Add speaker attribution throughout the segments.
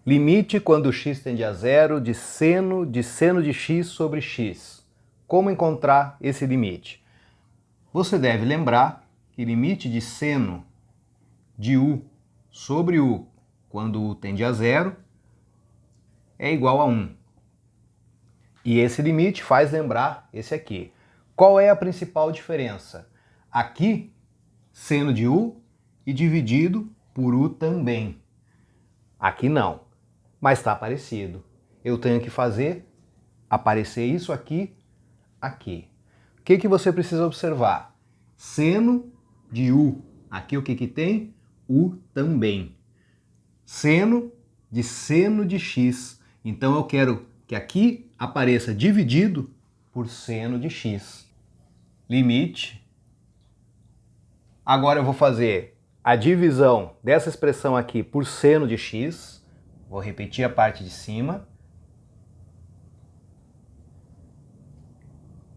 Speaker 1: Limite quando x tende a zero de seno de x sobre x. Como encontrar esse limite? Você deve lembrar que limite de seno de u sobre u, quando u tende a zero, é igual a 1. E esse limite faz lembrar esse aqui. Qual é a principal diferença? Aqui, seno de u e dividido por u também. Aqui não, mas está parecido. Eu tenho que fazer aparecer isso aqui, aqui. O que você precisa observar? Seno de u. Aqui o que tem? U também. Seno de x. Então eu quero que aqui apareça dividido por seno de x. Limite. Agora eu vou fazer a divisão dessa expressão aqui por seno de x. Vou repetir a parte de cima.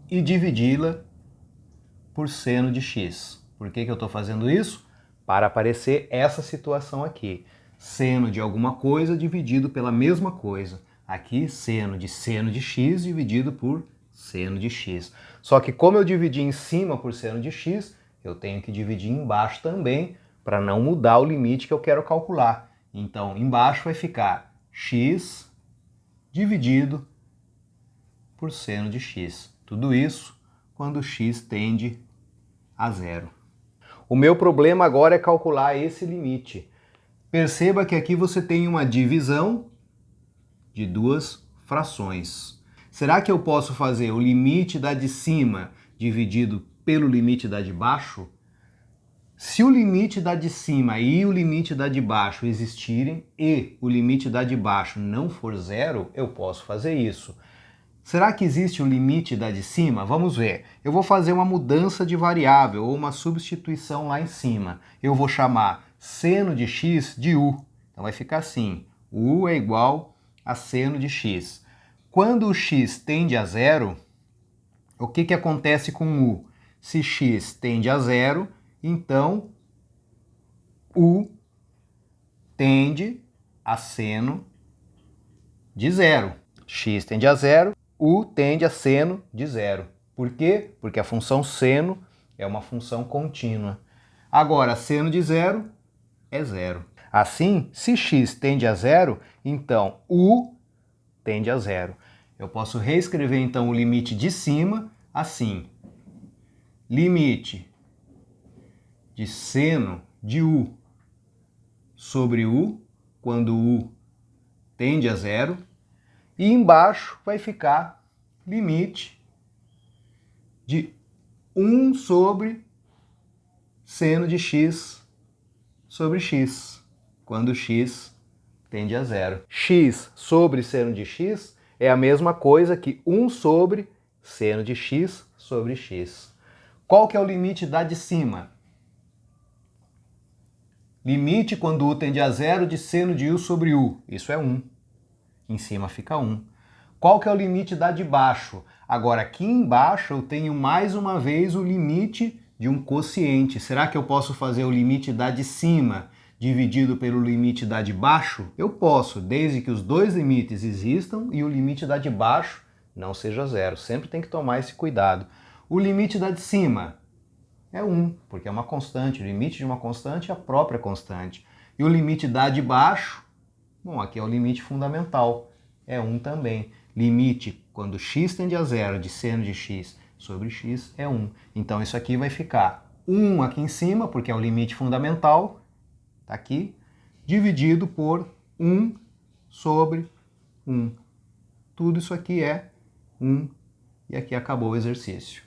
Speaker 1: E dividi-la por seno de x. Por que eu estou fazendo isso? Para aparecer essa situação aqui. Seno de alguma coisa dividido pela mesma coisa. Aqui, seno de x dividido por seno de x. Só que como eu dividi em cima por seno de x, eu tenho que dividir embaixo também, para não mudar o limite que eu quero calcular. Então, embaixo vai ficar x dividido por seno de x. Tudo isso quando x tende a zero. O meu problema agora é calcular esse limite. Perceba que aqui você tem uma divisão de duas frações. Será que eu posso fazer o limite da de cima dividido pelo limite da de baixo? Se o limite da de cima e o limite da de baixo existirem e o limite da de baixo não for zero, eu posso fazer isso. Será que existe um limite da de cima? Vamos ver. Eu vou fazer uma mudança de variável ou uma substituição lá em cima. Eu vou chamar seno de x de u. Então vai ficar assim. U é igual a seno de x. Quando o x tende a zero, o que acontece com u? Se x tende a zero, então u tende a seno de zero. X tende a zero, u tende a seno de zero. Por quê? Porque a função seno é uma função contínua. Agora, seno de zero é zero. Assim, se x tende a zero, então u tende a zero. Eu posso reescrever então o limite de cima assim. Limite de seno de u sobre u, quando u tende a zero. E embaixo vai ficar limite de 1 sobre seno de x sobre x, quando x tende a zero. X sobre seno de x é a mesma coisa que 1 sobre seno de x sobre x. Qual que é o limite da de cima? Limite quando u tende a zero de seno de u sobre u. Isso é 1. Em cima fica 1. Qual que é o limite da de baixo? Agora, aqui embaixo eu tenho mais uma vez o limite de um quociente. Será que eu posso fazer o limite da de cima dividido pelo limite da de baixo? Eu posso, desde que os dois limites existam e o limite da de baixo não seja zero. Sempre tem que tomar esse cuidado. O limite da de cima é 1, porque é uma constante. O limite de uma constante é a própria constante. E o limite da de baixo, bom, aqui é o limite fundamental, é 1 também. Limite quando x tende a zero de seno de x sobre x é 1. Então isso aqui vai ficar 1 aqui em cima, porque é o limite fundamental, tá aqui, dividido por 1 sobre 1. Tudo isso aqui é 1 e aqui acabou o exercício.